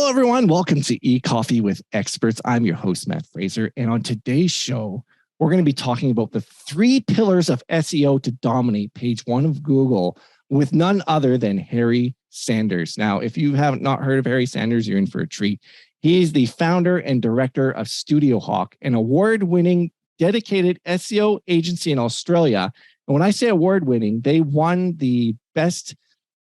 Hello, everyone. Welcome to eCoffee with Experts. I'm your host, Matt Fraser. And on today's show, we're going to be talking about the 3 pillars of SEO to dominate page 1 of Google with none other than Harry Sanders. Now, if you haven't not heard of Harry Sanders, you're in for a treat. He is the founder and director of Studio Hawk, an award-winning dedicated SEO agency in Australia. And when I say award-winning, they won the Best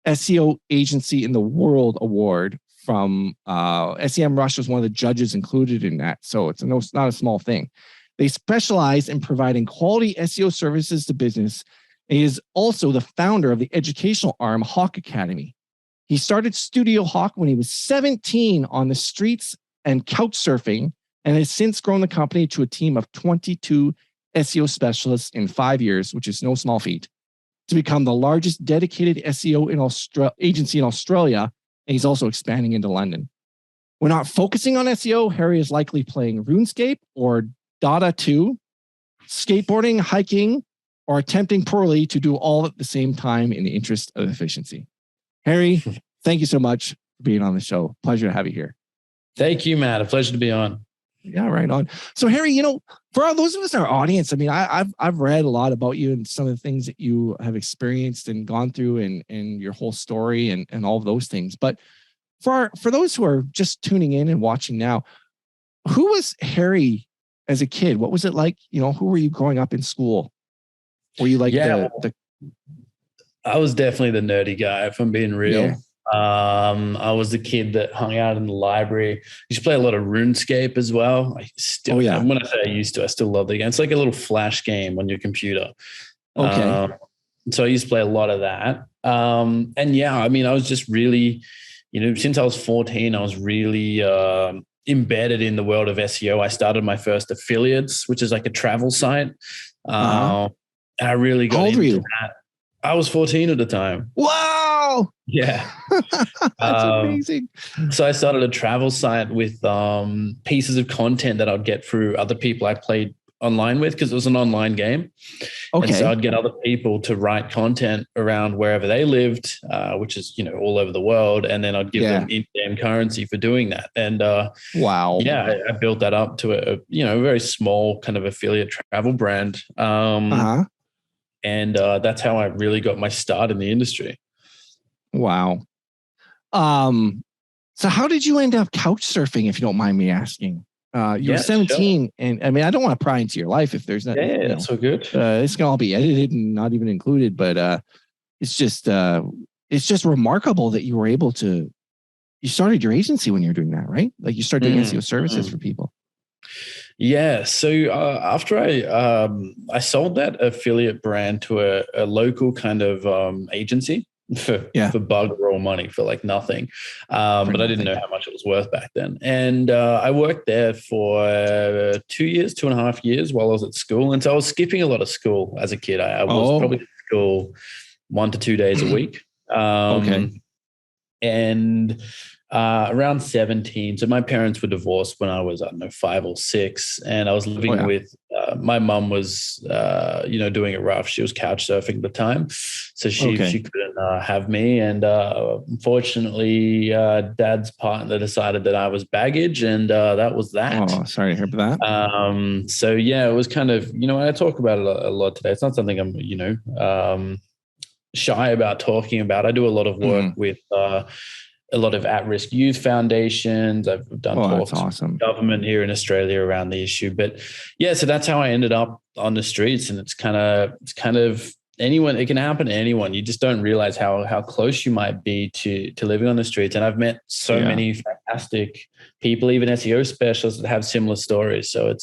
SEO Agency in the World award from SEM Rush was one of the judges included in that. So it's not a small thing. They specialize in providing quality SEO services to business. He is also the founder of the educational arm, Hawk Academy. He started Studio Hawk when he was 17 on the streets and couch surfing, and has since grown the company to a team of 22 SEO specialists in 5 years, which is no small feat, to become the largest dedicated SEO agency in Australia. And he's also expanding into London. We're not focusing on SEO. Harry is likely playing RuneScape or Dota 2, skateboarding, hiking, or attempting poorly to do all at the same time in the interest of efficiency. Harry, thank you so much for being on the show. Pleasure to have you here. Thank you, Matt. A pleasure to be on. Yeah, right on. So, Harry, for all those of us in our audience, I mean, I've read a lot about you and some of the things that you have experienced and gone through, and your whole story and all of those things. But for those who are just tuning in and watching now, who was Harry as a kid? What was it like? Who were you growing up in school? Were you like I was definitely the nerdy guy, if I'm being real. Yeah. I was the kid that hung out in the library. I used to play a lot of RuneScape as well. When I say I used to, I still love the game. It's like a little flash game on your computer. Okay. So I used to play a lot of that. And yeah, I mean, I was just really, since I was 14, I was really embedded in the world of SEO. I started my first affiliates, which is like a travel site. I really got into that. I was 14 at the time. Wow. Yeah. That's amazing. So I started a travel site with pieces of content that I'd get through other people I played online with, because it was an online game. Okay. And so I'd get other people to write content around wherever they lived, which is, all over the world. And then I'd give them in-game currency for doing that. And wow. Yeah, I built that up to a very small kind of affiliate travel brand. And that's how I really got my start in the industry. Wow. So how did you end up couch surfing, if you don't mind me asking? You were 17, sure. And I mean, I don't want to pry into your life if there's not. Yeah, that's so good. It's gonna all be edited and not even included, but it's just remarkable that you were able to. You started your agency when you were doing that, right? Like you started doing SEO services for people. Yeah. So after I sold that affiliate brand to a local kind of agency for bug raw money for like nothing. But I didn't know how much it was worth back then. And I worked there for 2.5 years while I was at school. And so I was skipping a lot of school as a kid. I was probably at school 1 to 2 days a week. And around 17. So my parents were divorced when I was, 5 or 6. And I was living with, my mum was, doing it rough. She was couch surfing at the time. So she couldn't have me. And unfortunately, Dad's partner decided that I was baggage. And that was that. Oh, sorry to hear about that. So yeah, it was kind of, I talk about it a lot today. It's not something I'm, shy about talking about. I do a lot of work with a lot of at-risk youth foundations. I've done talks with government here in Australia around the issue. But yeah, so that's how I ended up on the streets. And it's kind of anyone, it can happen to anyone. You just don't realize how close you might be to living on the streets. And I've met so many fantastic people, even SEO specialists, that have similar stories. So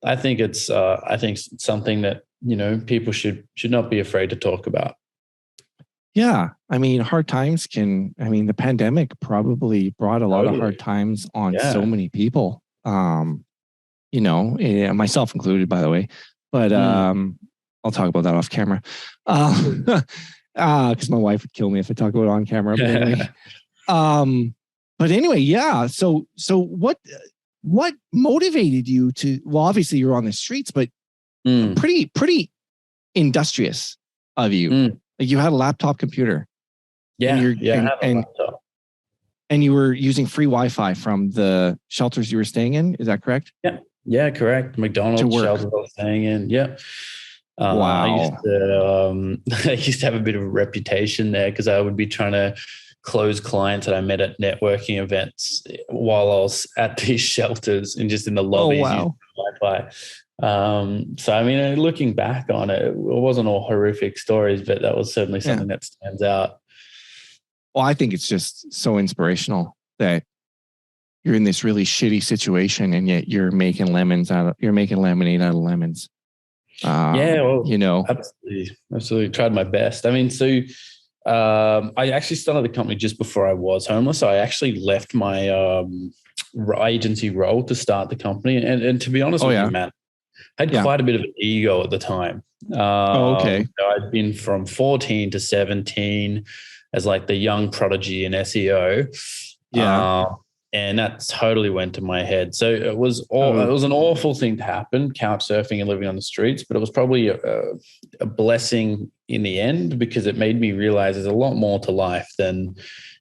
I think it's something that, people should not be afraid to talk about. Yeah. I mean, the pandemic probably brought a lot of hard times on so many people, myself included, by the way, but I'll talk about that off camera because my wife would kill me if I talk about it on camera. But anyway, yeah. So what motivated you to, well, obviously you're on the streets, but pretty industrious of you. Like you had a laptop computer. Yeah. I have a laptop. And you were using free Wi-Fi from the shelters you were staying in. Is that correct? Yeah. Yeah, correct. McDonald's shelter I was staying in. Yeah. Wow. I used to have a bit of a reputation there because I would be trying to close clients that I met at networking events while I was at these shelters and just in the lobbies using Wi-Fi. So, I mean, looking back on it, it wasn't all horrific stories, but that was certainly something that stands out. Well, I think it's just so inspirational that you're in this really shitty situation and yet you're making lemonade out of lemons. Absolutely tried my best. I mean, so I actually started the company just before I was homeless. So I actually left my agency role to start the company. And to be honest with you, Matt, I had quite a bit of an ego at the time. Okay. I'd been from 14 to 17 as like the young prodigy in SEO. Yeah. And that totally went to my head. So it was an awful thing to happen, couch surfing and living on the streets, but it was probably a blessing in the end because it made me realize there's a lot more to life than,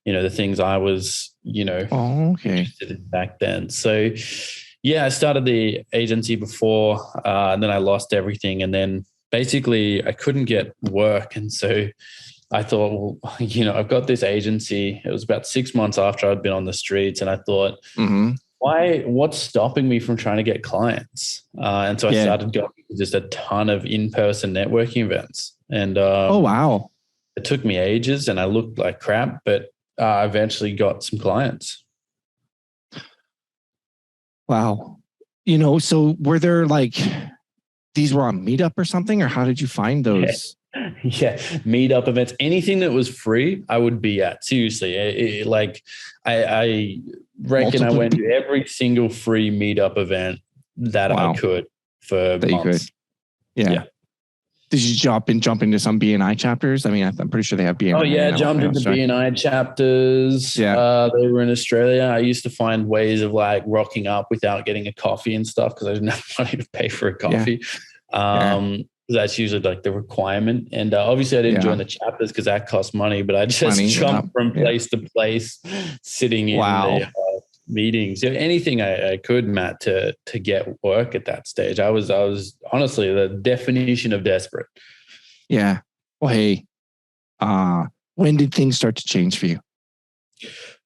the things I was, interested in back then. So yeah, I started the agency before, and then I lost everything. And then basically I couldn't get work. And so I thought, well, I've got this agency. It was about 6 months after I'd been on the streets. And I thought, what's stopping me from trying to get clients? And so I started going to just a ton of in-person networking events. And it took me ages and I looked like crap, but I eventually got some clients. Wow. So were there these were on Meetup or something, or how did you find those? Yeah, meetup events, anything that was free, I would be at. Seriously, I reckon I went to every single free meetup event that I could for months. Yeah. Did you jump into some BNI chapters? I mean, I'm pretty sure they have BNI. Oh yeah, jumped into BNI chapters. Yeah, they were in Australia. I used to find ways of rocking up without getting a coffee and stuff because I didn't have money to pay for a coffee. That's usually the requirement. And obviously I didn't join the chapters because that cost money, but I just jumped from place to place, sitting in the meetings. Anything I could, Matt, to get work at that stage. I was honestly the definition of desperate. Yeah. Well, hey, when did things start to change for you?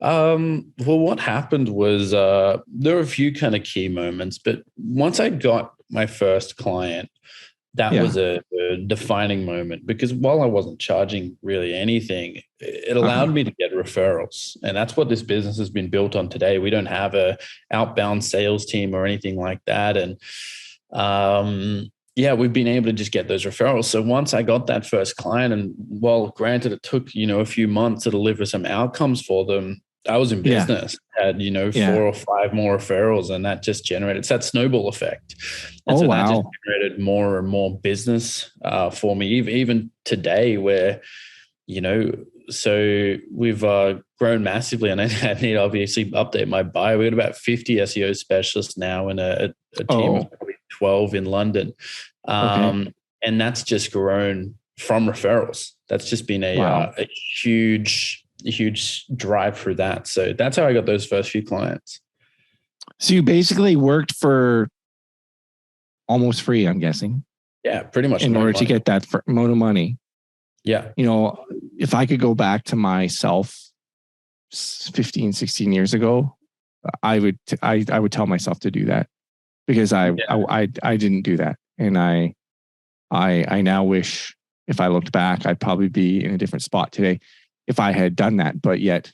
Well, what happened was there were a few kind of key moments, but once I got my first client, that was a defining moment because while I wasn't charging really anything, it allowed me to get referrals. And that's what this business has been built on today. We don't have a outbound sales team or anything like that. And we've been able to just get those referrals. So once I got that first client, and while granted it took, a few months to deliver some outcomes for them, I was in business, had, 4 or 5 more referrals, and that just generated, it's that snowball effect. And that just generated more and more business for me, even today where, so we've grown massively, and I need to obviously update my bio. We've got about 50 SEO specialists now and a team of probably 12 in London. And that's just grown from referrals. That's just been a huge drive for that. So that's how I got those first few clients. So you basically worked for almost free, I'm guessing. Yeah, pretty much. In order to get that amount of money. Yeah. If I could go back to myself 15, 16 years ago, I would tell myself to do that because I didn't do that. And I now wish if I looked back, I'd probably be in a different spot today if I had done that, but yet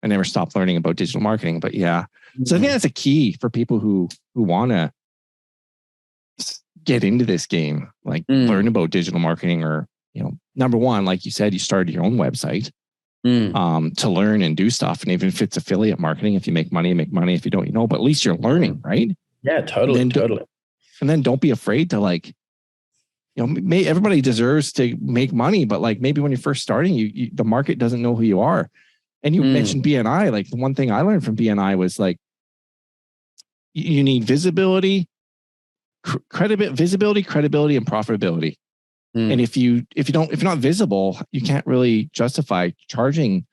I never stopped learning about digital marketing. But so I think that's a key for people who want to get into this game, learn about digital marketing, or, number one, like you said, you started your own website to learn and do stuff. And even if it's affiliate marketing, if you make money, you make money. If you don't, but at least you're learning, right? Yeah, totally. And then don't be afraid to everybody deserves to make money, but maybe when you're first starting, the market doesn't know who you are. And you mentioned BNI. The one thing I learned from BNI was you need visibility, credibility, and profitability. And if you're not visible, you can't really justify charging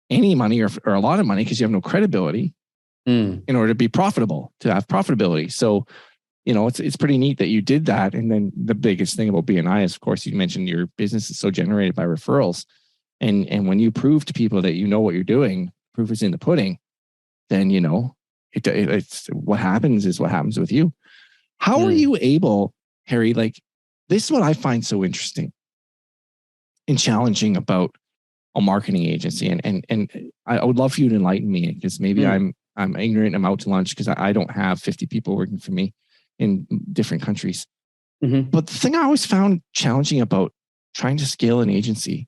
any money or a lot of money because you have no credibility in order to be profitable, to have profitability. So, it's pretty neat that you did that. And then the biggest thing about BNI is, of course, you mentioned your business is so generated by referrals. And when you prove to people that you know what you're doing, proof is in the pudding, then, it's what happens is what happens with you. How are you able, Harry, like, this is what I find so interesting and challenging about a marketing agency. And I would love for you to enlighten me, because maybe I'm ignorant and I'm out to lunch because I don't have 50 people working for me in different countries. But the thing I always found challenging about trying to scale an agency,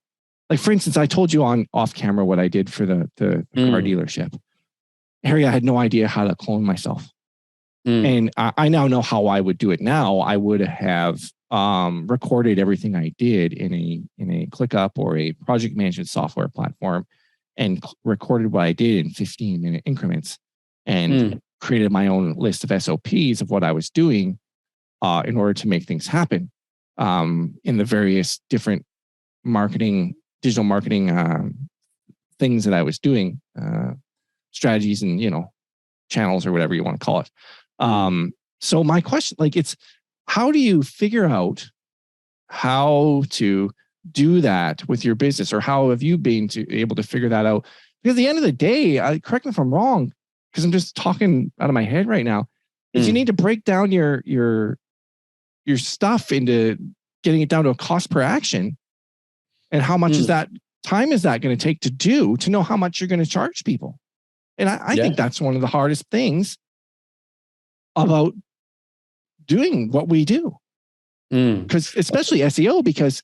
like, for instance, I told you off camera what I did for the car dealership. Harry, I had no idea how to clone myself. And I now know how I would do it now. I would have recorded everything I did in a ClickUp or a project management software platform, and recorded what I did in 15-minute increments, and created my own list of SOPs of what I was doing in order to make things happen in the various different digital marketing things that I was doing, strategies and, channels or whatever you want to call it. So my question, like, it's, how do you figure out how to do that with your business, or how have you been able to figure that out? Because at the end of the day, correct me if I'm wrong, because I'm just talking out of my head right now, is you need to break down your stuff into getting it down to a cost per action, and how much is that time is that going to take to know how much you're going to charge people. And I think that's one of the hardest things about doing what we do, because especially SEO, because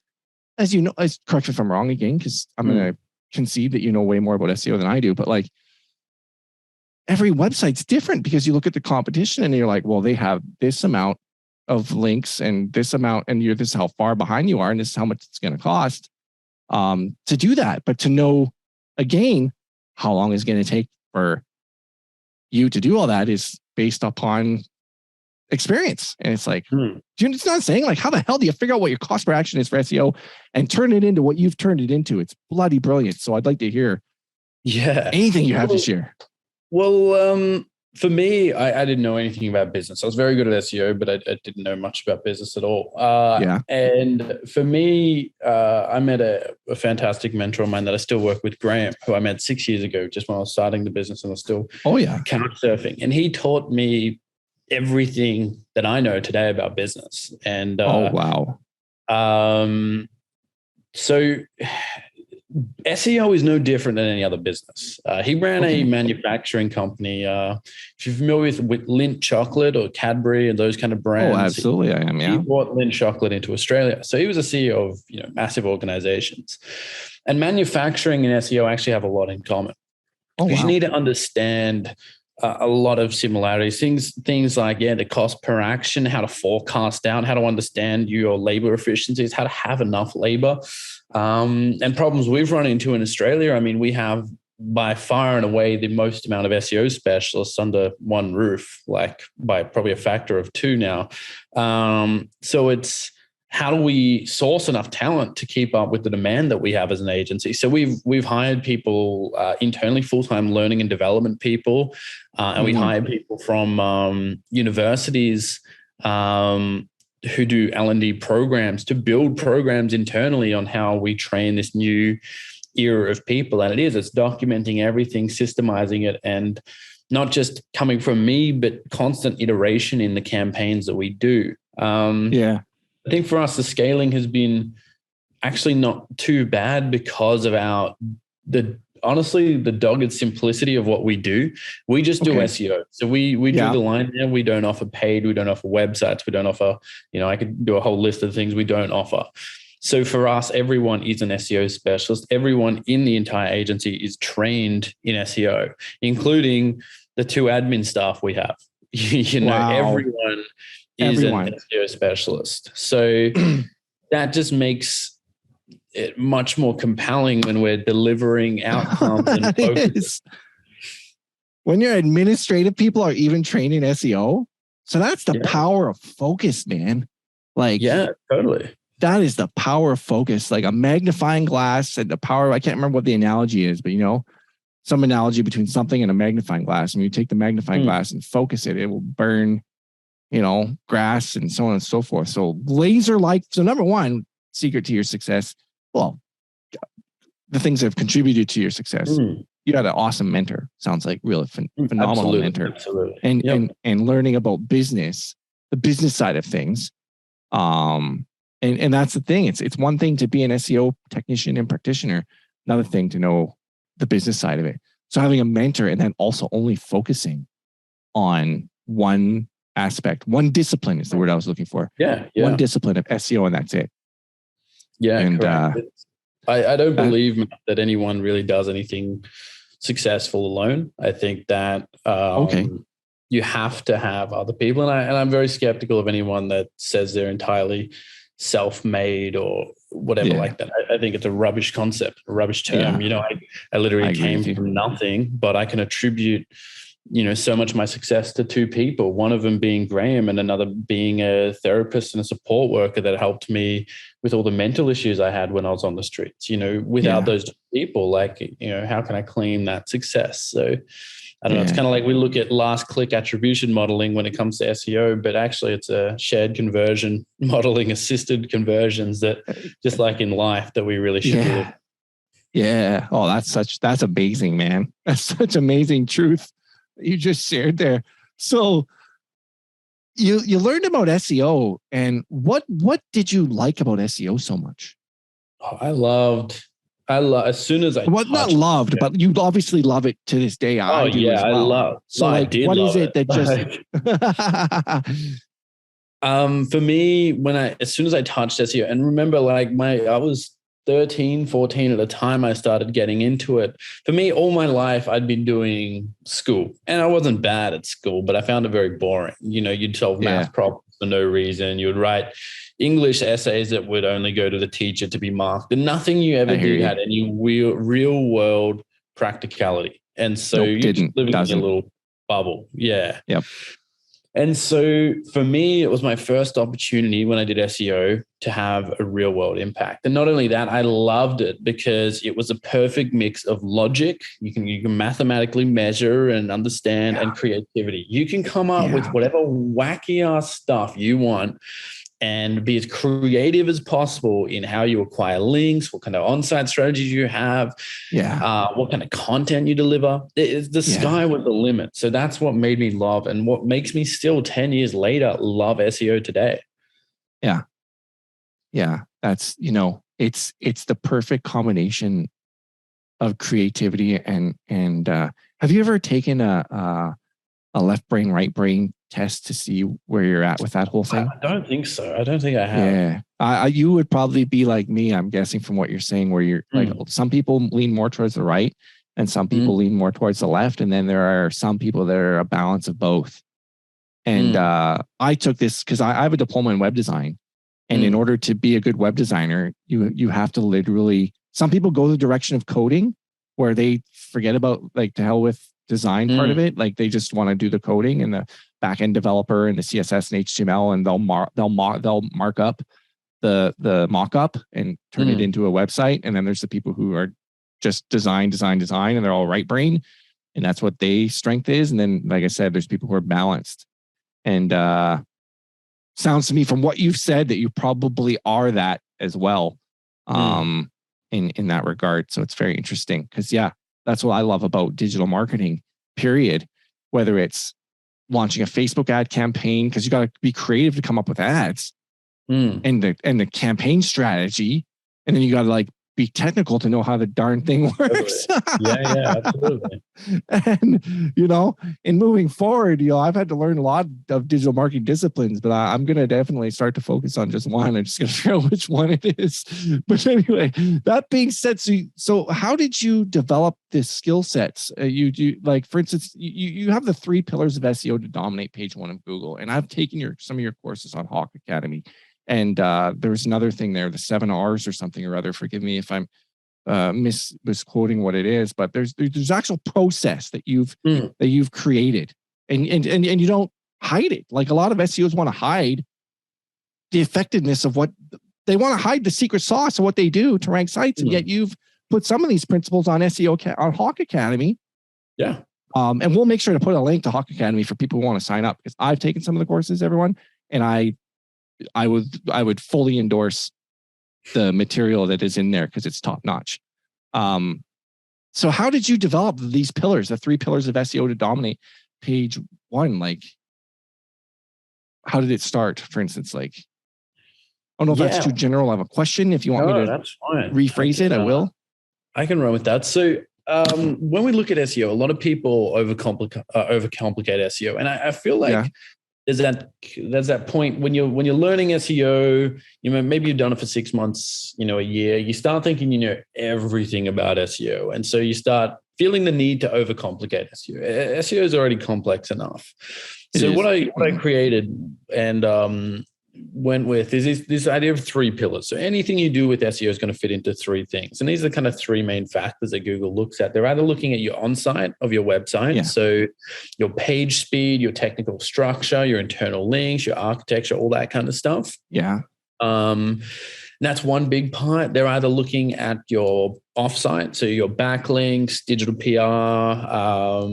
as correct me if I'm wrong again, because I'm going to concede that you know way more about SEO than I do, but like, every website's different, because you look at the competition and you're like, well, they have this amount of links and this amount, and this is how far behind you are, and this is how much it's going to cost to do that. But to know, again, how long is going to take for you to do all that is based upon experience. And it's like, it's not saying, like, how the hell do you figure out what your cost per action is for SEO and turn it into what you've turned it into? It's bloody brilliant. So I'd like to hear anything you have to share. Well, for me, I didn't know anything about business. I was very good at SEO, but I didn't know much about business at all. And for me, I met a fantastic mentor of mine that I still work with, Graham, who I met 6 years ago, just when I was starting the business, and I was still couch surfing. And he taught me everything that I know today about business. And so SEO is no different than any other business. He ran a manufacturing company. If you're familiar with Lindt chocolate or Cadbury and those kind of brands. Oh, absolutely. I am. Yeah. He brought Lindt chocolate into Australia. So he was a CEO of massive organizations. And manufacturing and SEO actually have a lot in common. Because you need to understand a lot of similarities. Things like the cost per action, how to forecast out, how to understand your labor efficiencies, how to have enough labor. And problems we've run into in Australia. I mean, we have by far and away the most amount of SEO specialists under one roof, like by probably a factor of 2 now. So it's, how do we source enough talent to keep up with the demand that we have as an agency? So we've hired people internally, full-time learning and development people, and we hire people from universities who do L&D programs to build programs internally on how we train this new era of people. And it's documenting everything, systemizing it, and not just coming from me, but constant iteration in the campaigns that we do. I think for us, the scaling has been actually not too bad because of honestly, the dogged simplicity of what we do. We just do SEO. So we do the line there. We don't offer paid. We don't offer websites. We don't offer, I could do a whole list of things we don't offer. So for us, everyone is an SEO specialist. Everyone in the entire agency is trained in SEO, including the 2 admin staff we have. Everyone is an SEO specialist. So that just makes it much more compelling when we're delivering outcomes and focus. When your administrative people are even trained in SEO. So that's the power of focus, man. Like, totally. That is the power of focus, like a magnifying glass, and the power. I can't remember what the analogy is, but some analogy between something and a magnifying glass. When you take the magnifying glass and focus it, it will burn, grass and so on and so forth. So so number one secret to your success, well, the things that have contributed to your success. You got an awesome mentor. Sounds like really phenomenal mentor. Absolutely. And learning about business, the business side of things. And that's the thing. It's one thing to be an SEO technician and practitioner, another thing to know the business side of it. So having a mentor and then also only focusing on one aspect, one discipline is the word I was looking for. Yeah. One discipline of SEO, and that's it. Yeah. And I don't believe that anyone really does anything successful alone. I think that you have to have other people. And I'm very skeptical of anyone that says they're entirely self-made or whatever like that. I think it's a rubbish concept, a rubbish term. I literally came from nothing, but I can attribute so much of my success to two people, one of them being Graham and another being a therapist and a support worker that helped me with all the mental issues I had when I was on the streets. Without those people, how can I claim that success? So I don't know. It's kind of like we look at last click attribution modeling when it comes to SEO, but actually it's a shared conversion modeling, assisted conversions that just like in life that we really should do. Yeah. Oh, that's amazing, man. That's such amazing truth you just shared there. So you learned about SEO, and what did you like about SEO so much? Oh, I love as soon as I not loved, but you obviously love it to this day. I do as well. I love. So what is it that just for me, as soon as I touched SEO, and remember, I was 13, 14 at the time I started getting into it. For me, all my life, I'd been doing school, and I wasn't bad at school, but I found it very boring. You'd solve math problems for no reason. You would write English essays that would only go to the teacher to be marked, and nothing you ever did had any real world practicality. And so you're just living in a little bubble. Yeah. Yep. And so for me, it was my first opportunity when I did SEO to have a real world impact. And not only that, I loved it because it was a perfect mix of logic. You can mathematically measure and understand, and creativity. You can come up with whatever wacky ass stuff you want and be as creative as possible in how you acquire links, what kind of on-site strategies you have, what kind of content you deliver. The sky was the limit. So that's what made me love, and what makes me still 10 years later love SEO today. Yeah. Yeah. That's, it's the perfect combination of creativity and have you ever taken a left brain, right brain test to see where you're at with that whole thing? I don't think so. I don't think I have. Yeah. You would probably be like me, I'm guessing, from what you're saying, where you're like, some people lean more towards the right and some people lean more towards the left. And then there are some people that are a balance of both. And I took this because I have a diploma in web design. And in order to be a good web designer, you have to literally, some people go the direction of coding where they forget about to hell with design part of it. Like they just want to do the coding and the back-end developer and the CSS and HTML, and they'll mark up the mock-up and turn it into a website. And then there's the people who are just design, and they're all right brain, and that's what their strength is. And then, like I said, there's people who are balanced. And sounds to me from what you've said that you probably are that as well, in that regard. So it's very interesting because that's what I love about digital marketing, period. Whether it's launching a Facebook ad campaign, because you got to be creative to come up with ads and the campaign strategy. And then you got to be technical to know how the darn thing works. Yeah, absolutely. And, in moving forward, I've had to learn a lot of digital marketing disciplines, but I'm going to definitely start to focus on just one. I'm just going to figure out which one it is. But anyway, that being said, so how did you develop this skill sets? You do, for instance, you have the 3 pillars of SEO to dominate page 1 of Google. And I've taken some of your courses on Hawk Academy. And there's another thing there, the 7 R's or something or other. Forgive me if I'm misquoting what it is, but there's actual process that you've created, and you don't hide it. Like a lot of SEOs want to hide the effectiveness of what they want to hide, the secret sauce of what they do to rank sites, and yet you've put some of these principles on SEO on Hawk Academy. Yeah. And we'll make sure to put a link to Hawk Academy for people who want to sign up, because I've taken some of the courses, everyone, and I would fully endorse the material that is in there because it's top notch. So how did you develop these pillars, the 3 pillars of SEO to dominate page 1? Like, how did it start, for instance? Like, I don't know if that's too general. I have a question. If you want me to rephrase it, I will. I can run with that. So when we look at SEO, a lot of people overcomplicate SEO. And I feel like there's that point when you're learning SEO, maybe you've done it for 6 months, a year, you start thinking you know everything about SEO. And so you start feeling the need to overcomplicate SEO. SEO is already complex enough. So what I created and went with is this idea of 3 pillars. So anything you do with SEO is going to fit into 3 things. And these are kind of 3 main factors that Google looks at. They're either looking at your on-site of your website. So your page speed, your technical structure, your internal links, your architecture, all that kind of stuff. That's one big part. They're either looking at your offsite, so your backlinks, digital PR,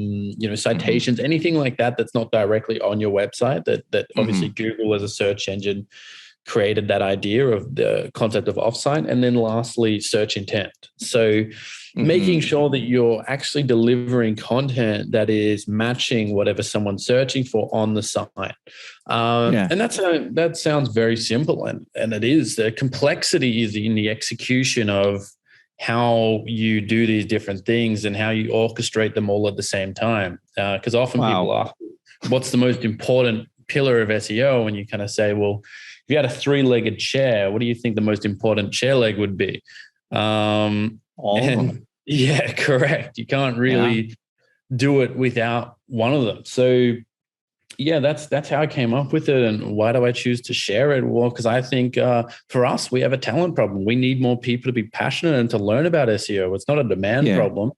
citations, anything like that that's not directly on your website. That obviously Google as a search engine created that idea of the concept of offsite. And then lastly, search intent. So making sure that you're actually delivering content that is matching whatever someone's searching for on the site. And that sounds very simple, and it is. The complexity is in the execution of how you do these different things and how you orchestrate them all at the same time. Because often people ask, what's the most important pillar of SEO? And you kind of say, well, if you had a 3-legged chair, what do you think the most important chair leg would be? Yeah, correct. You can't really do it without one of them. So that's how I came up with it. And why do I choose to share it? Well, because I think for us, we have a talent problem. We need more people to be passionate and to learn about SEO. It's not a demand problem.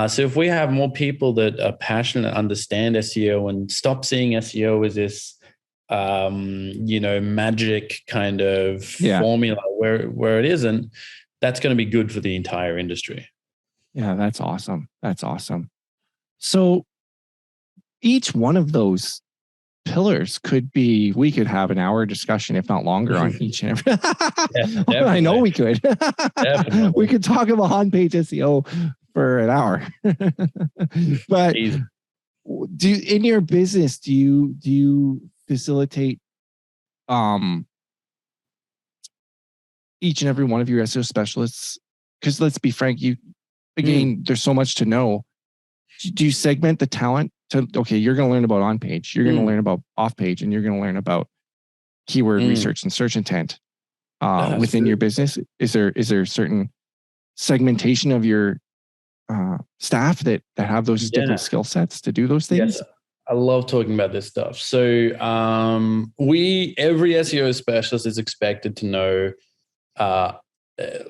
So if we have more people that are passionate and understand SEO and stop seeing SEO as this magic kind of formula where it isn't, that's going to be good for the entire industry. Yeah, that's awesome. That's awesome. So each one of those pillars we could have an hour discussion, if not longer, on each and every. I know we could. We could talk about on-page SEO for an hour. But in your business, do you facilitate each and every one of your SEO specialists? Because let's be frank, there's so much to know. Do you segment the talent to, okay, you're going to learn about on-page, you're going to learn about off-page, and you're going to learn about keyword research and search intent within your business? Is there certain segmentation of your staff that have those different skill sets to do those things? Yes. I love talking about this stuff. So every SEO specialist is expected to know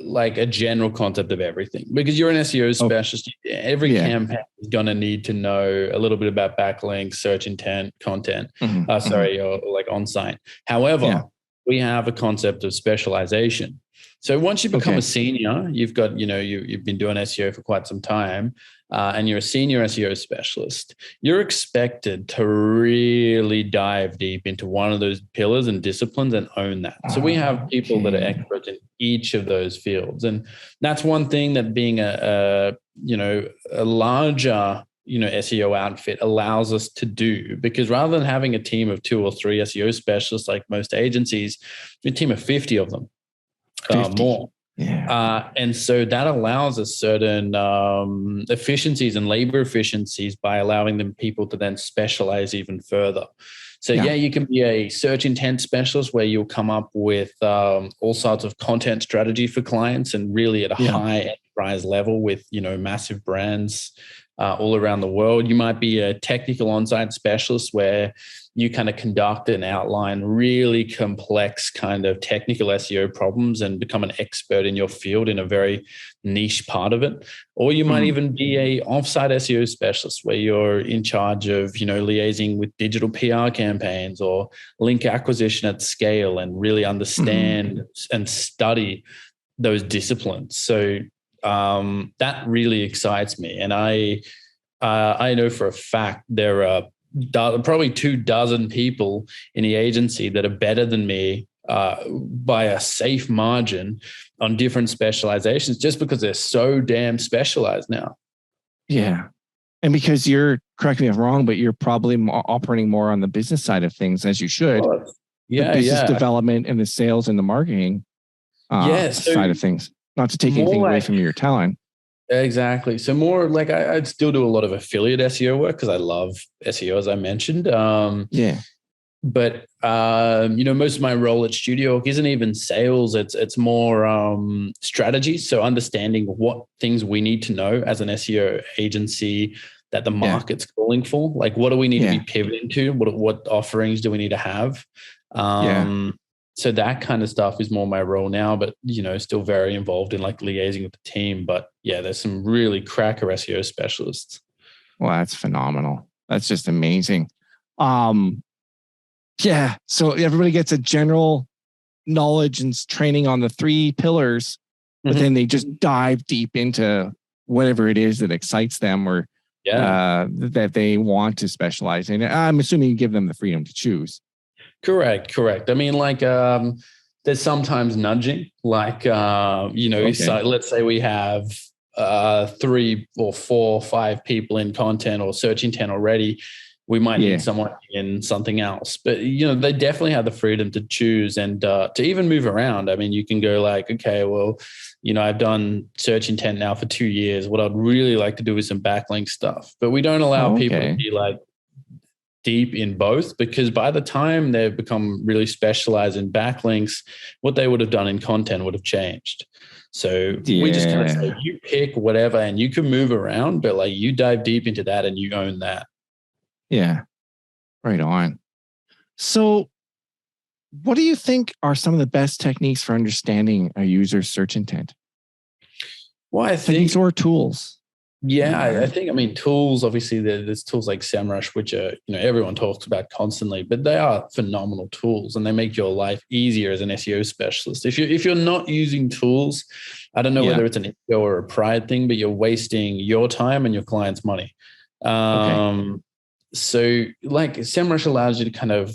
like a general concept of everything, because you're an SEO specialist. Every campaign is going to need to know a little bit about backlinks, search intent, content, or like on-site. However, we have a concept of specialization. So once you become a senior, you've got, you've been doing SEO for quite some time, and you're a senior SEO specialist, you're expected to really dive deep into one of those pillars and disciplines and own that. So we have people that are experts in each of those fields. And that's one thing that being a larger, SEO outfit allows us to do, because rather than having a team of 2 or 3 SEO specialists like most agencies, a team of 50 of them. 50. More. And so that allows us certain efficiencies and labor efficiencies by allowing them people to then specialize even further. So you can be a search intent specialist where you'll come up with all sorts of content strategy for clients, and really at a high enterprise level with, massive brands all around the world. You might be a technical on-site specialist where you kind of conduct and outline really complex kind of technical SEO problems and become an expert in your field in a very niche part of it. Or you might even be a offsite SEO specialist where you're in charge of, liaising with digital PR campaigns or link acquisition at scale, and really understand and study those disciplines. So that really excites me. And I know for a fact there are probably 24 people in the agency that are better than me by a safe margin on different specializations, just because they're so damn specialized now. Yeah. And because correct me if I'm wrong, but you're probably operating more on the business side of things, as you should. Yeah, the business development and the sales and the marketing side of things, not to take anything away from your talent. Exactly. So more like I'd still do a lot of affiliate SEO work because I love SEO, as I mentioned. But most of my role at Studio isn't even sales. It's more strategy. So understanding what things we need to know as an SEO agency that the market's calling for. Like, what do we need to be pivoting to? What offerings do we need to have? So that kind of stuff is more my role now, but still very involved in like liaising with the team. But yeah, there's some really cracker SEO specialists. Well, that's phenomenal. That's just amazing. Yeah. So everybody gets a general knowledge and training on the 3 pillars, but then they just dive deep into whatever it is that excites them or that they want to specialize in. I'm assuming you give them the freedom to choose. Correct. I mean, like, there's sometimes nudging, like, so let's say we have 3 or 4 or 5 people in content or search intent already. We might need someone in something else, but they definitely have the freedom to choose and to even move around. I mean, you can go like, okay, well, I've done search intent now for 2 years. What I'd really like to do is some backlink stuff, but we don't allow people to be like deep in both, because by the time they've become really specialized in backlinks, what they would have done in content would have changed. So we just kind of say, you pick whatever and you can move around, but like you dive deep into that and you own that. Yeah. Right on. So what do you think are some of the best techniques for understanding a user's search intent? Well, I think techniques or tools. Yeah, I think, tools, obviously there's tools like SEMrush, which are, everyone talks about constantly, but they are phenomenal tools and they make your life easier as an SEO specialist. If you're not using tools, I don't know whether it's an ego or a pride thing, but you're wasting your time and your client's money. So like SEMrush allows you to kind of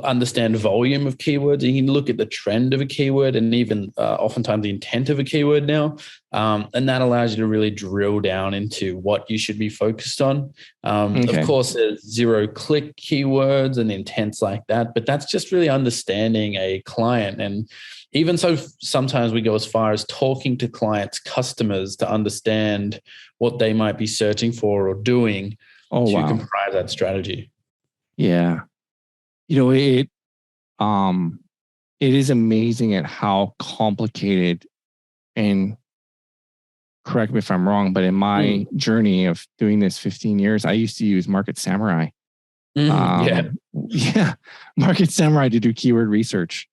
understand volume of keywords. You can look at the trend of a keyword and even oftentimes the intent of a keyword now. And that allows you to really drill down into what you should be focused on. Of course, there's 0-click keywords and intents like that, but that's just really understanding a client. And even so, sometimes we go as far as talking to clients, customers, to understand what they might be searching for or doing to comprise that strategy. Yeah. It is amazing at how complicated, and correct me if I'm wrong, but in my journey of doing this 15 years, I used to use Market Samurai. Market Samurai to do keyword research.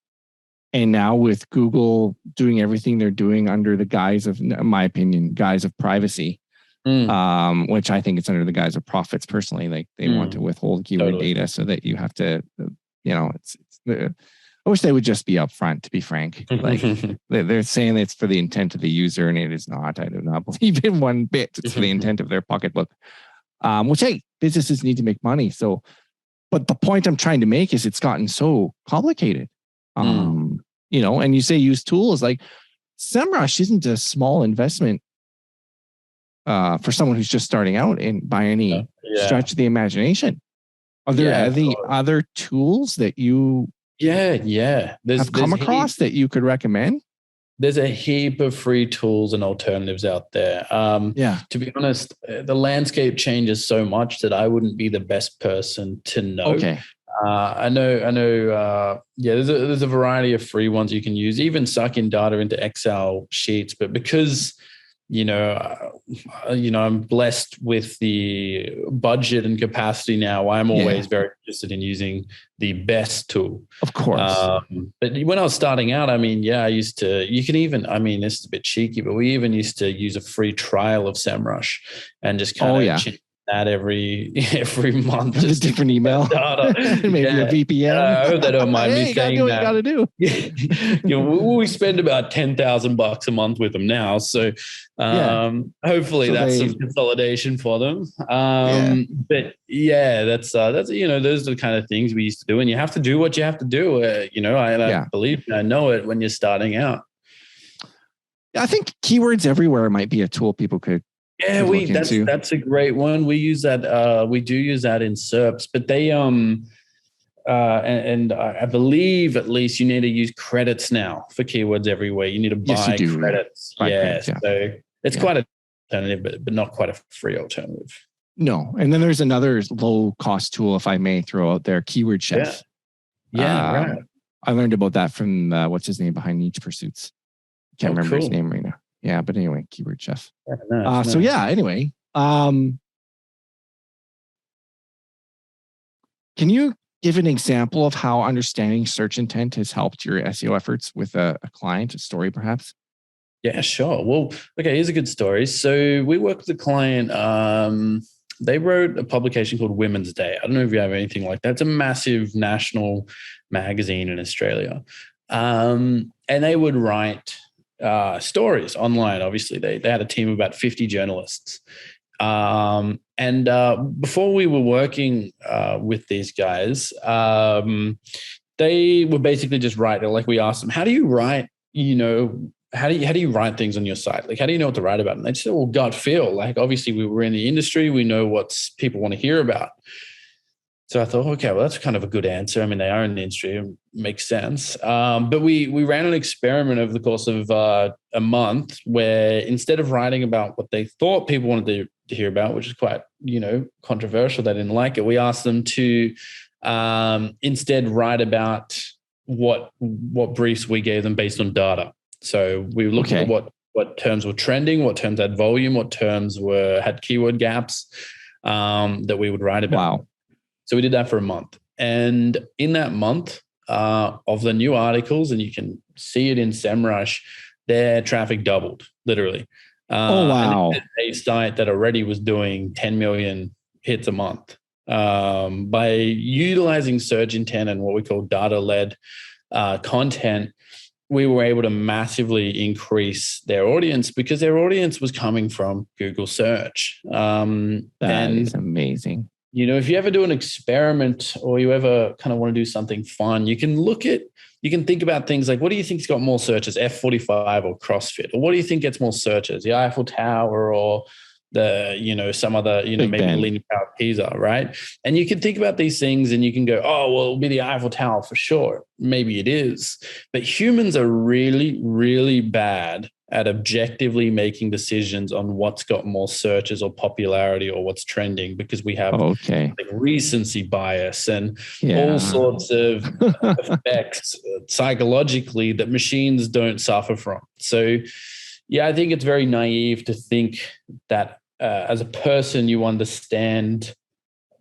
And now with Google doing everything they're doing under the guise of, in my opinion, guise of privacy, which I think it's under the guise of profits personally. Like they want to withhold keyword data so that you have to, I wish they would just be upfront, to be frank. Like they're saying it's for the intent of the user and it is not. I do not believe in one bit. It's for the intent of their pocketbook, which, hey, businesses need to make money. So, but the point I'm trying to make is it's gotten so complicated. And you say use tools like SEMrush isn't a small investment for someone who's just starting out and by any stretch of the imagination. Are there any other tools that you have come across that you could recommend? There's a heap of free tools and alternatives out there. To be honest, the landscape changes so much that I wouldn't be the best person to know. Okay. I know. There's a variety of free ones you can use, even suck in data into Excel sheets. But because I'm blessed with the budget and capacity now, I'm always very interested in using the best tool. Of course. But when I was starting out, I used to, this is a bit cheeky, but we even used to use a free trial of SEMrush and just kind of that every month. Just a different email. Maybe a VPN. I hope they don't mind me saying do that. What you gotta do. We spend about $10,000 a month with them now, so hopefully that's some consolidation for them. But that's those are the kind of things we used to do, and you have to do what you have to do. I believe I know it when you're starting out. I think keywords everywhere might be a tool people could. Yeah, that's a great one. We use that. We do use that in SERPs, but they and I believe at least you need to use credits now for keywords everywhere. You need to buy credits. Credits, so it's quite an alternative, but not quite a free alternative. No, and then there's another low cost tool, if I may throw out there, Keyword Chef. Right. I learned about that from what's his name behind Niche Pursuits. Can't remember his name right now. Yeah, but anyway, Keyword Chef. Nice. So anyway, can you give an example of how understanding search intent has helped your SEO efforts with a client, a story perhaps? Yeah, sure. Well, okay, here's a good story. So we worked with a client. They wrote a publication called Women's Day. I don't know if you have anything like that. It's a massive national magazine in Australia. And they would write stories online. Obviously, they had a team of about 50 journalists. And before we were working with these guys, they were basically just writing. Like we asked them, how do you write, how do you write things on your site? Like, how do you know what to write about? And they said, well, gut feel. Like, obviously we were in the industry. We know what people want to hear about. So I thought, okay, well, that's kind of a good answer. I mean, they are in the industry. It makes sense. But we ran an experiment over the course of a month where instead of writing about what they thought people wanted to hear about, which is quite, controversial, they didn't like it, we asked them to instead write about what briefs we gave them based on data. So we looked at what terms were trending, what terms had volume, what terms had keyword gaps that we would write about. Wow. So we did that for a month. And in that month of the new articles, and you can see it in SEMrush, their traffic doubled, literally. Wow. And a site that already was doing 10 million hits a month. By utilizing search intent and what we call data-led content, we were able to massively increase their audience because their audience was coming from Google search. That is amazing. If you ever do an experiment or you ever kind of want to do something fun, you can think about things like, what do you think's got more searches, F45 or CrossFit? Or what do you think gets more searches, the Eiffel Tower or some other, maybe Leaning Tower of Pisa, right? And you can think about these things and you can go, oh, well, it'll be the Eiffel Tower for sure. Maybe it is. But humans are really, really bad at objectively making decisions on what's got more searches or popularity or what's trending, because we have recency bias and all sorts of effects psychologically that machines don't suffer from. So, I think it's very naive to think that as a person, you understand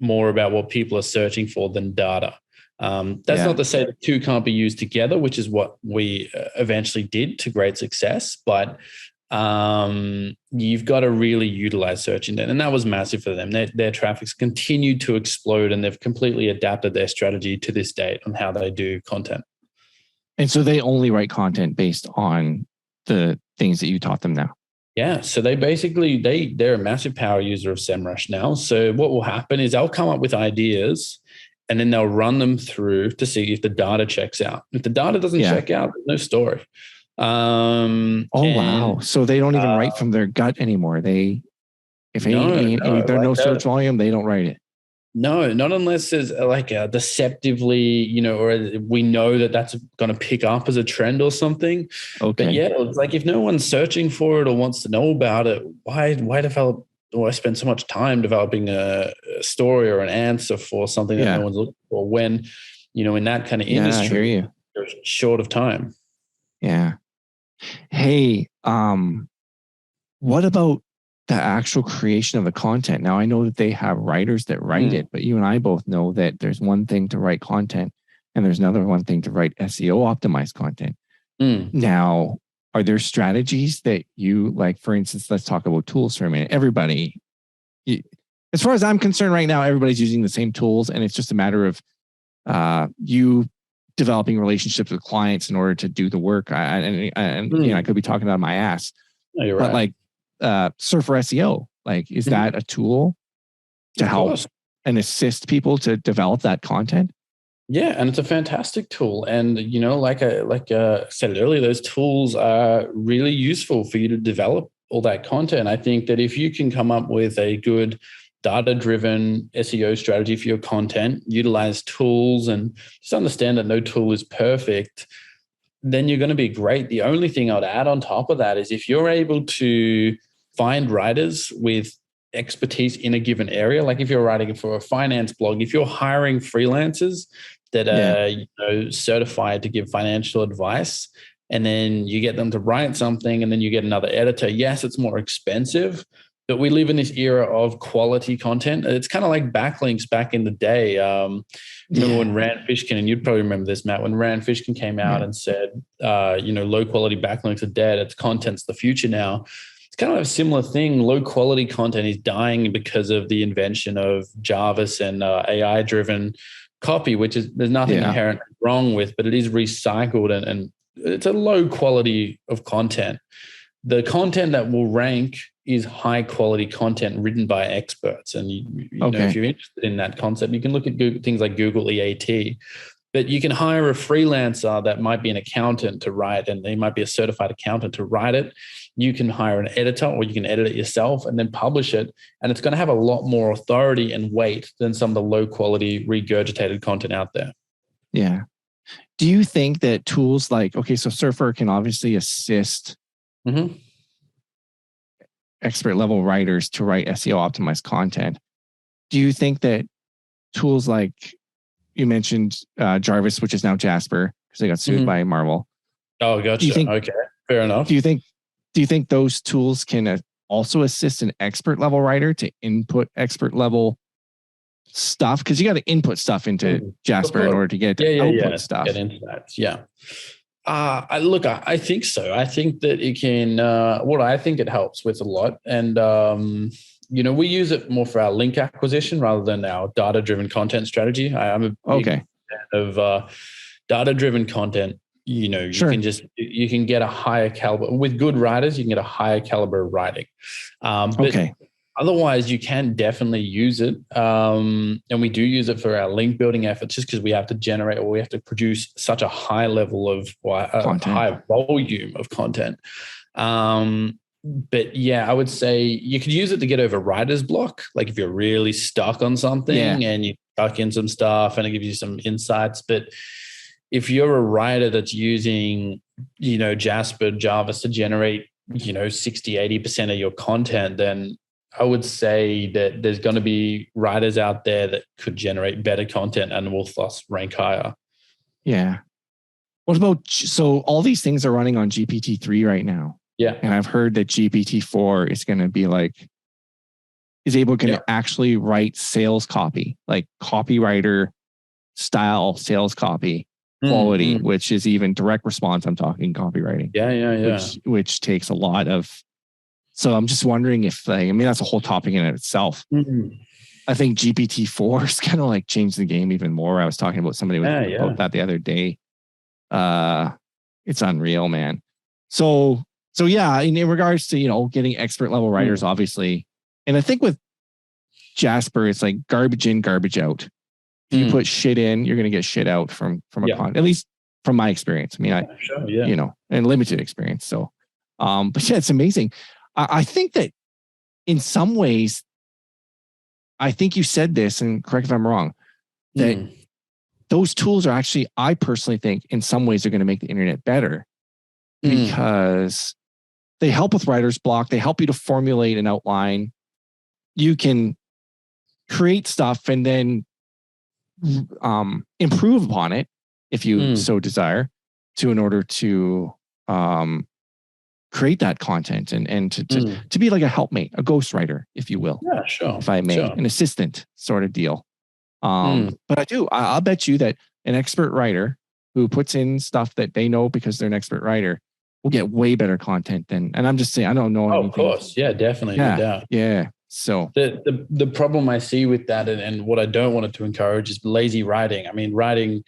more about what people are searching for than data. That's not to say the two can't be used together, which is what we eventually did to great success. But you've got to really utilize search intent. And that was massive for them. Their traffic's continued to explode, and they've completely adapted their strategy to this date on how they do content. And so they only write content based on the things that you taught them now. Yeah. So they basically, they're a massive power user of SEMrush now. So what will happen is they'll come up with ideas and then they'll run them through to see if the data checks out. If the data doesn't check out, there's no story. Wow. So they don't even write from their gut anymore. If there's no search volume, they don't write it. No, not unless there's like a deceptively, or we know that that's going to pick up as a trend or something. Okay. But it's like if no one's searching for it or wants to know about it, why develop, or spend so much time developing a story or an answer for something that no one's looking for when, in that kind of industry, I hear you. You're short of time. Yeah. Hey, what about the actual creation of the content? Now, I know that they have writers that write it, but you and I both know that there's one thing to write content and there's another one thing to write SEO optimized content. Now, are there strategies that you like, for instance, let's talk about tools for a minute. Everybody, as far as I'm concerned right now, everybody's using the same tools, and it's just a matter of you developing relationships with clients in order to do the work. I could be talking out of my ass, No, you're but right. like Surfer SEO, like, is that a tool to help and assist people to develop that content? Yeah, and it's a fantastic tool. And like I said earlier, those tools are really useful for you to develop all that content. I think that if you can come up with a good data-driven SEO strategy for your content, utilize tools, and just understand that no tool is perfect, then you're going to be great. The only thing I'd add on top of that is if you're able to find writers with expertise in a given area, like if you're writing for a finance blog, if you're hiring freelancers that are certified to give financial advice, and then you get them to write something and then you get another editor. Yes, it's more expensive, but we live in this era of quality content. It's kind of like backlinks back in the day. Remember when Rand Fishkin, and you'd probably remember this, Matt, when Rand Fishkin came out and said, low quality backlinks are dead. It's content's the future now. It's kind of a similar thing. Low quality content is dying because of the invention of Jarvis and AI driven copy, which is there's nothing inherently wrong with, but it is recycled and it's a low quality of content. The content that will rank is high quality content written by experts. And you know, if you're interested in that concept, you can look at things like Google EAT, but you can hire a freelancer that might be an accountant to write, and they might be a certified accountant to write it. You can hire an editor, or you can edit it yourself and then publish it. And it's going to have a lot more authority and weight than some of the low quality regurgitated content out there. Yeah. Do you think that tools like, so Surfer can obviously assist expert level writers to write SEO optimized content. Do you think that tools like you mentioned Jarvis, which is now Jasper because they got sued by Marvel? Oh, gotcha. Okay, fair enough. Do you think those tools can also assist an expert level writer to input expert level stuff? Because you got to input stuff into Jasper in order to get output stuff. Get into that. Yeah. I think so. I think that it can, I think it helps with a lot. And, we use it more for our link acquisition rather than our data-driven content strategy. I'm a big fan of data-driven content. You can get a higher caliber with good writers. You can get a higher caliber of writing. Otherwise, you can definitely use it. And we do use it for our link building efforts just because we have to generate, or we have to produce such a high level of high volume of content. But yeah, I would say you could use it to get over writer's block. Like if you're really stuck on something and you tuck in some stuff and it gives you some insights. But if you're a writer that's using, Jasper, Jarvis to generate, 60, 80% of your content, then I would say that there's going to be writers out there that could generate better content and will thus rank higher. Yeah. What about, so all these things are running on GPT-3 right now. Yeah. And I've heard that GPT-4 is going to be actually write sales copy, like copywriter style sales copy quality, which is even direct response. I'm talking copywriting. Yeah. Which takes a lot of. So I'm just wondering if, that's a whole topic in itself. I think GPT-4 is kind of changed the game even more. I was talking about somebody about that the other day. It's unreal, man. So yeah, in regards to, getting expert level writers, obviously. And I think with Jasper, it's like garbage in, garbage out. If you put shit in, you're going to get shit out from a content, at least from my experience. And limited experience. So, but yeah, it's amazing. I think that in some ways, I think you said this, and correct if I'm wrong, that those tools are actually, I personally think in some ways they're going to make the internet better because they help with writer's block. They help you to formulate an outline. You can create stuff and then improve upon it if you so desire in order to create that content and to be like a helpmate, a ghostwriter, if you will. Yeah, sure. If I may, an assistant sort of deal. But I'll bet you that an expert writer who puts in stuff that they know because they're an expert writer will get way better content than, and I'm just saying, I don't know. Oh, of course. Yeah, definitely. Yeah. Yeah. So the problem I see with that, and what I don't want it to encourage, is lazy writing. I mean, writing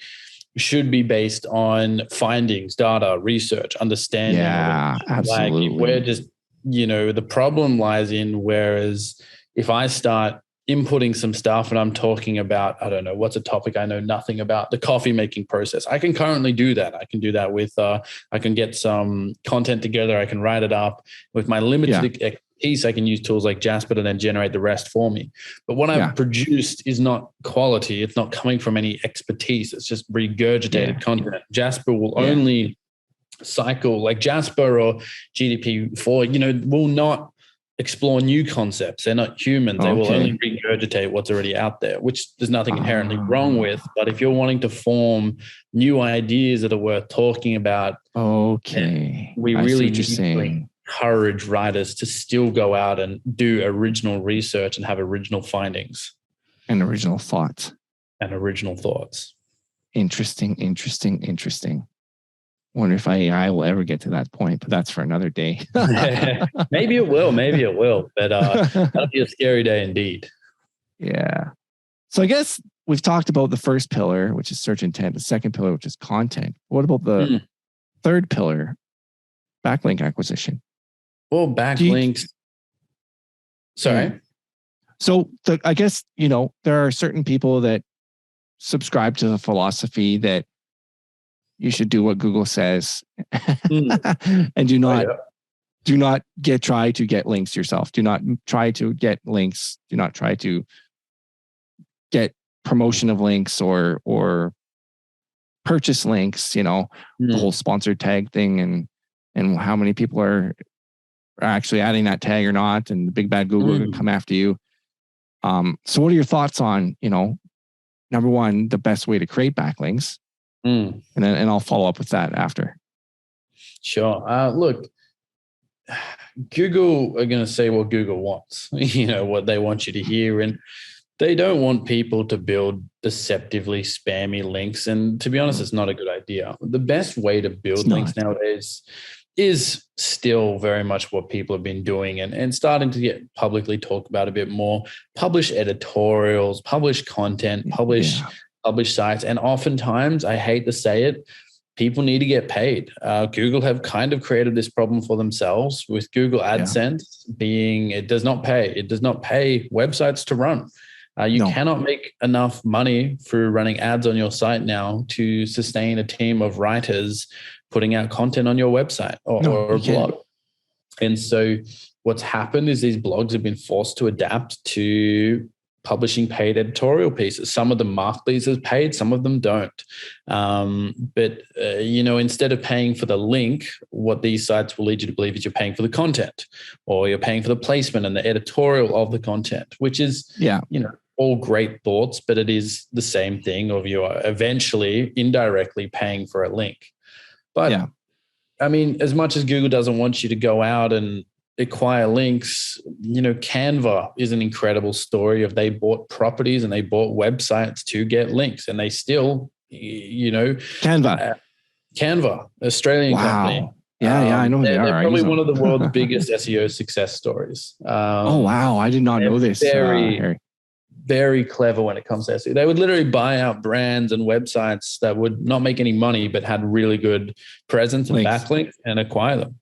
should be based on findings, data, research, understanding. yeah, absolutely. Like, we're just, the problem lies in, whereas if I start inputting some stuff and I'm talking about, I don't know, what's a topic I know nothing about, the coffee making process. I can currently do that. I can do that with, I can get some content together. I can write it up with my limited expertise. I can use tools like Jasper to then generate the rest for me. But what I've produced is not quality. It's not coming from any expertise. It's just regurgitated content. Jasper will only cycle, like Jasper or GDP4, will not explore new concepts. They're not humans. They will only regurgitate what's already out there, which there's nothing inherently wrong with. But if you're wanting to form new ideas that are worth talking about, we really need to encourage writers to still go out and do original research and have original findings and original thoughts. Interesting. Wonder if I will ever get to that point, but that's for another day. Maybe it will. But that'll be a scary day indeed. Yeah. So I guess we've talked about the first pillar, which is search intent, the second pillar, which is content. What about the third pillar, backlink acquisition? Well, backlinks. Sorry. So I guess, there are certain people that subscribe to the philosophy that you should do what Google says and do not try to get links yourself. Do not try to get links. Do not try to get promotion of links or purchase links, the whole sponsored tag thing and how many people are actually adding that tag or not. And the big bad Google can come after you. So what are your thoughts on, number one, the best way to create backlinks? And I'll follow up with that after. Sure. Look, Google are going to say what Google wants, what they want you to hear. And they don't want people to build deceptively spammy links. And to be honest, it's not a good idea. The best way to build links nowadays is still very much what people have been doing and starting to get publicly talked about a bit more. Publish editorials, publish content, publish sites. And oftentimes, I hate to say it, people need to get paid. Google have kind of created this problem for themselves with Google AdSense being, it does not pay. It does not pay websites to run. You cannot make enough money through running ads on your site now to sustain a team of writers putting out content on your website or a blog. And so what's happened is these blogs have been forced to adapt to publishing paid editorial pieces. Some of them mark these as paid, some of them don't. But instead of paying for the link, what these sites will lead you to believe is you're paying for the content, or you're paying for the placement and the editorial of the content, which is, all great thoughts, but it is the same thing of you are eventually indirectly paying for a link. But I mean, as much as Google doesn't want you to go out and acquire links, Canva is an incredible story of they bought properties and they bought websites to get links, and they still, Canva, Australian company. Yeah, I know who they are. They're probably one of the world's biggest SEO success stories. Oh, wow. I did not know this. Very clever when it comes to SEO. They would literally buy out brands and websites that would not make any money, but had really good presence and backlinks and acquire them.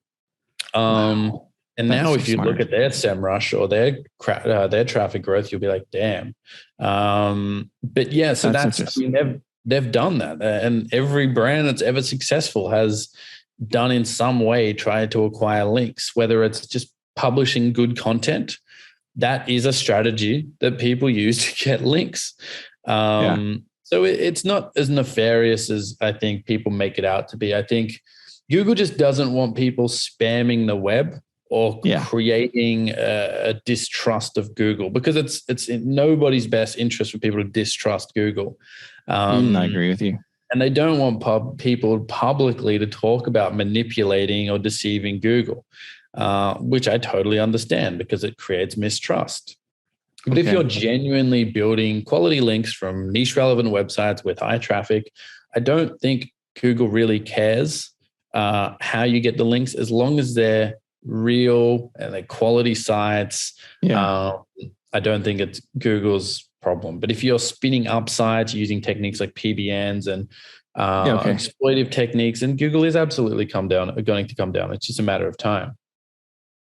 And now if you look at their SEMrush or their traffic growth, you'll be like, damn. But yeah, so they've done that. And every brand that's ever successful has done in some way tried to acquire links, whether it's just publishing good content. That is a strategy that people use to get links. So it's not as nefarious as I think people make it out to be. I think Google just doesn't want people spamming the web or creating a distrust of Google, because it's in nobody's best interest for people to distrust Google. I agree with you. And they don't want people publicly to talk about manipulating or deceiving Google. Which I totally understand, because it creates mistrust. But if you're genuinely building quality links from niche relevant websites with high traffic, I don't think Google really cares how you get the links, as long as they're real and they're quality sites, Yeah. I don't think it's Google's problem. But if you're spinning up sites using techniques like PBNs and exploitive techniques, and Google is absolutely going to come down. It's just a matter of time.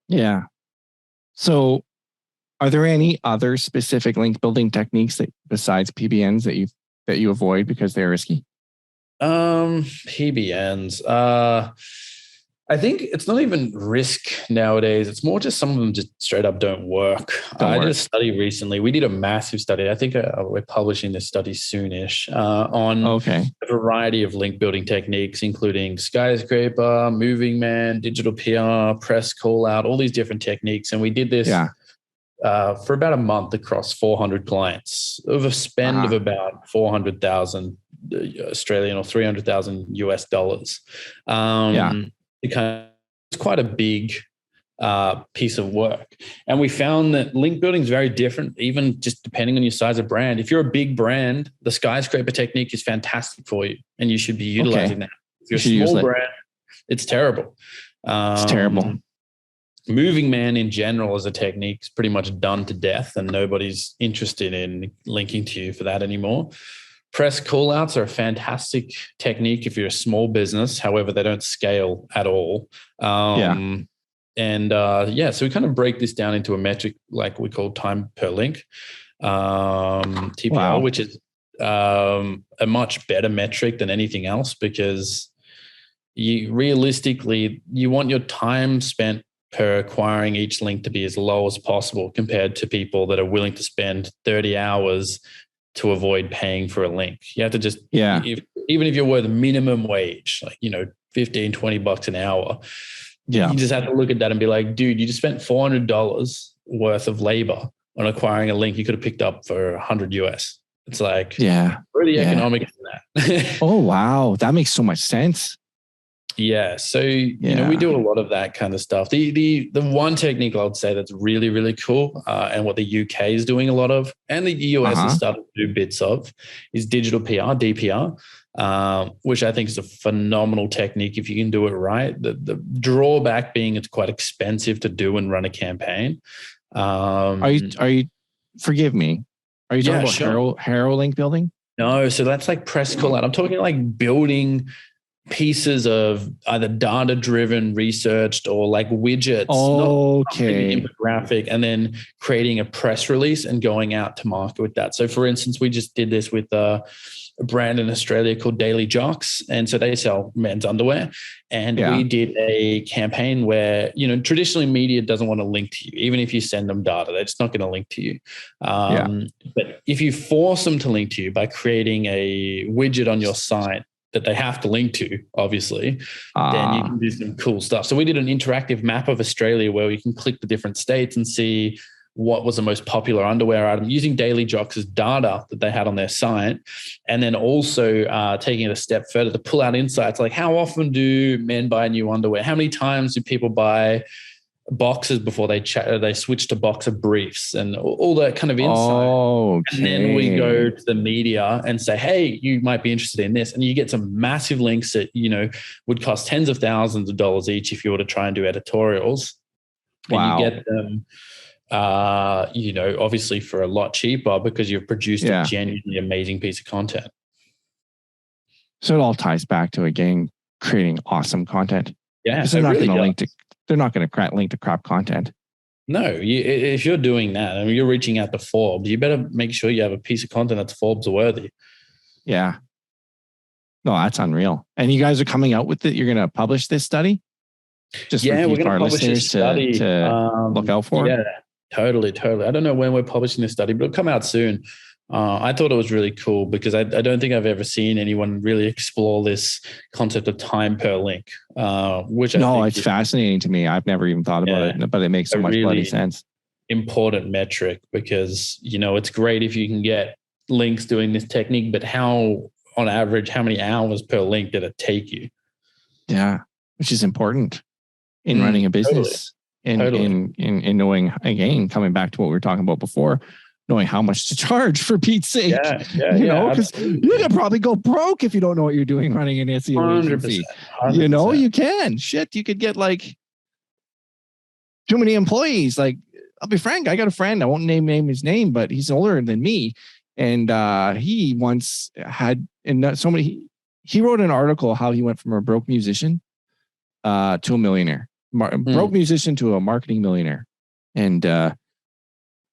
Yeah. So are there any other specific link building techniques that besides PBNs that you avoid because they're risky? PBNs. I think it's not even risk nowadays. It's more just some of them just straight up don't work. I did a study recently. We did a massive study. I think we're publishing this study soonish on a variety of link building techniques, including skyscraper, moving man, digital PR, press call out, all these different techniques. And we did this for about a month across 400 clients of a spend of about 400,000 Australian or 300,000 US dollars. It's quite a big piece of work. And we found that link building is very different, even just depending on your size of brand. If you're a big brand, the skyscraper technique is fantastic for you and you should be utilizing that. If you're a small brand, it's terrible. It's terrible. Moving man in general as a technique is pretty much done to death and nobody's interested in linking to you for that anymore. Press callouts are a fantastic technique if you're a small business. However, they don't scale at all. So we kind of break this down into a metric like we call time per link, TPL, which is a much better metric than anything else because you want your time spent per acquiring each link to be as low as possible compared to people that are willing to spend 30 hours to avoid paying for a link. You have to just, even if you're worth minimum wage, like, $15-20 an hour, you just have to look at that and be like, dude, you just spent $400 worth of labor on acquiring a link you could have picked up for 100 US. It's like, where are the economics in that? Oh, wow. That makes so much sense. Yeah. So, we do a lot of that kind of stuff. The one technique I would say that's really, really cool and what the UK is doing a lot of and the US has started to do bits of is digital PR, DPR, which I think is a phenomenal technique if you can do it right. The drawback being it's quite expensive to do and run a campaign. Are you, forgive me, are you talking about Hero link building? No. So that's like press call out. I'm talking like building pieces of either data-driven, researched, or like widgets, infographic, and then creating a press release and going out to market with that. So, for instance, we just did this with a brand in Australia called Daily Jocks, and so they sell men's underwear. And we did a campaign where traditionally media doesn't want to link to you, even if you send them data, they're just not going to link to you. But if you force them to link to you by creating a widget on your site that they have to link to, obviously, then you can do some cool stuff. So we did an interactive map of Australia where we can click the different states and see what was the most popular underwear item using Daily Jocks' data that they had on their site. And then also taking it a step further to pull out insights like how often do men buy new underwear? How many times do people buy boxes before they switch to boxer briefs and all that kind of insight. And then we go to the media and say, hey, you might be interested in this. And you get some massive links that, would cost tens of thousands of dollars each if you were to try and do editorials. And you get them, obviously for a lot cheaper because you've produced a genuinely amazing piece of content. So it all ties back to, again, creating awesome content. Yeah. They're not going to link to crap content. No, if you're doing that, you're reaching out to Forbes, you better make sure you have a piece of content that's Forbes worthy. Yeah. No, that's unreal. And you guys are coming out with it. You're going to publish this study? Just we're going to publish listeners to look out for? Yeah, totally. I don't know when we're publishing this study, but it'll come out soon. I thought it was really cool because I don't think I've ever seen anyone really explore this concept of time per link, which it's fascinating to me. I've never even thought about it, but it makes so much bloody sense. Important metric because, it's great if you can get links doing this technique, but on average, how many hours per link did it take you? Yeah, which is important in running a business and in knowing, again, coming back to what we were talking about before, knowing how much to charge for Pete's sake. Because you can probably go broke if you don't know what you're doing running an SEO agency. 100%. You can. Shit, you could get like too many employees. Like, I'll be frank, I got a friend, I won't name his name, but he's older than me. And he once had, he wrote an article how he went from a broke musician to a millionaire, broke musician to a marketing millionaire. And he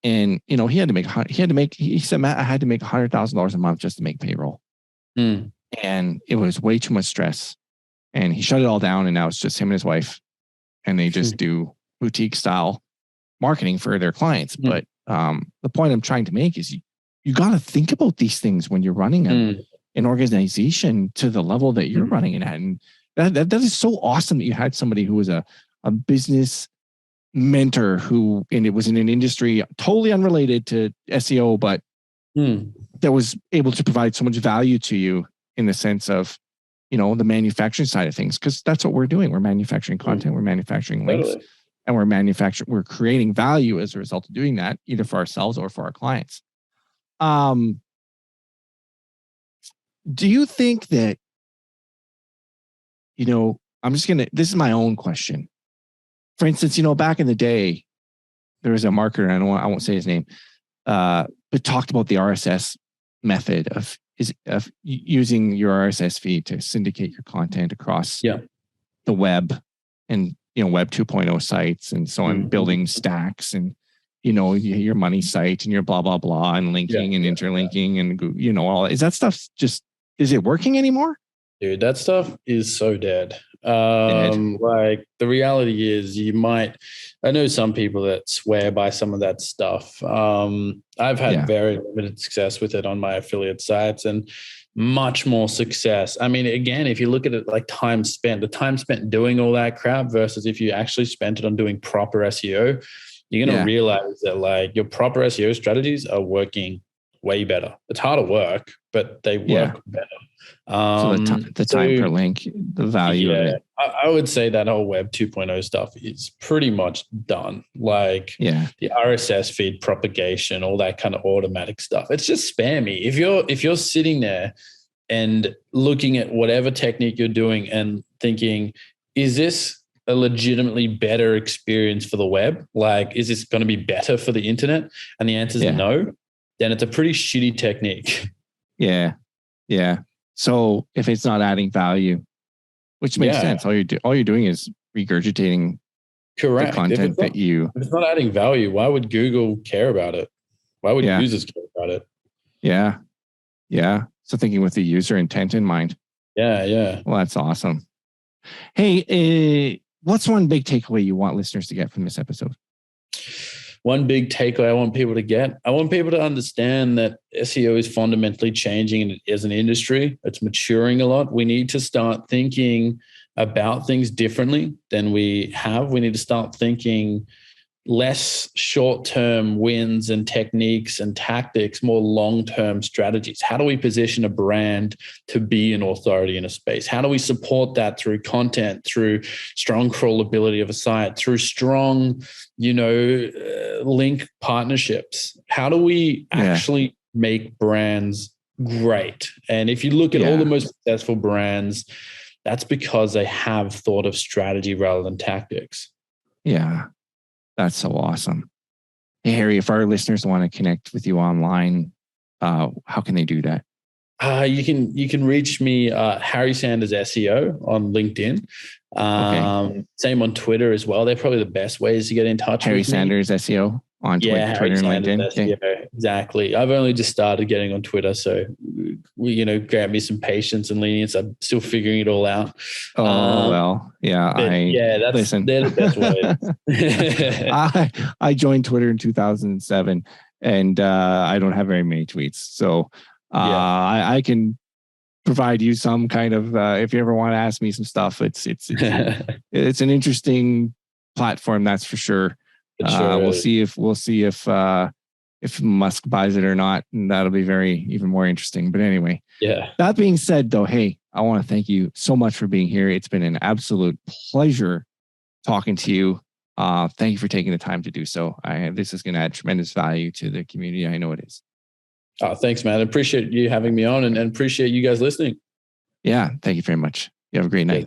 had to make, he said, Matt, I had to make $100,000 a month just to make payroll. And it was way too much stress. And he shut it all down. And now it's just him and his wife. And they just do boutique style marketing for their clients. But the point I'm trying to make is you got to think about these things when you're running an organization to the level that you're running it at. And that is so awesome that you had somebody who was a business mentor and it was in an industry totally unrelated to SEO, but that was able to provide so much value to you in the sense of, the manufacturing side of things. Cause that's what we're doing. We're manufacturing content, we're manufacturing links, and we're creating value as a result of doing that, either for ourselves or for our clients. Do you think that, this is my own question. For instance, back in the day, there was a marketer, I won't say his name, but talked about the RSS method of using your RSS feed to syndicate your content across the web and, web 2.0 sites and so on, building stacks and, your money site and your blah, blah, blah, and linking and interlinking and, all. Is that stuff is it working anymore? Dude, that stuff is so dead. Like the reality is I know some people that swear by some of that stuff. I've had very limited success with it on my affiliate sites and much more success. I mean, again, if you look at it like the time spent doing all that crap versus if you actually spent it on doing proper SEO, you're going to realize that like your proper SEO strategies are working way better. It's harder work, but they work better. So the time per link, the value of it. I would say that whole Web 2.0 stuff is pretty much done. Like the RSS feed propagation, all that kind of automatic stuff. It's just spammy. If you're sitting there and looking at whatever technique you're doing and thinking, is this a legitimately better experience for the web? Like, is this going to be better for the internet? And the answer is no. Then it's a pretty shitty technique. Yeah. So if it's not adding value, which makes sense, all you're doing is regurgitating the content that you. If it's not adding value, why would Google care about it? Why would users care about it? Yeah. So thinking with the user intent in mind. Yeah. Well, that's awesome. Hey, what's one big takeaway you want listeners to get from this episode? One big takeaway I want people to get, I want people to understand that SEO is fundamentally changing as an industry. It's maturing a lot. We need to start thinking about things differently than we have. We need to start thinking less short-term wins and techniques and tactics, more long-term strategies. How do we position a brand to be an authority in a space? How do we support that through content, through strong crawlability of a site, through strong, link partnerships? How do we actually make brands great? And if you look at all the most successful brands, that's because they have thought of strategy rather than tactics. Yeah. That's so awesome. Hey, Harry, if our listeners want to connect with you online, how can they do that? You can reach me, Harry Sanders SEO on LinkedIn. Same on Twitter as well. They're probably the best ways to get in touch with me. Harry Sanders SEO on Twitter and LinkedIn. SEO, exactly. I've only just started getting on Twitter, so grant me some patience and lenience. I'm still figuring it all out. They're the best way. I joined Twitter in 2007, and I don't have very many tweets, so I can provide you some kind of if you ever want to ask me some stuff. It's it's an interesting platform, that's for sure. We'll see if Musk buys it or not, and that'll be even more interesting. But anyway, that being said, though, hey, I want to thank you so much for being here. It's been an absolute pleasure talking to you. Thank you for taking the time to do so. This is going to add tremendous value to the community. I know it is. Thanks, man. I appreciate you having me on and appreciate you guys listening. Yeah, thank you very much. You have a great night.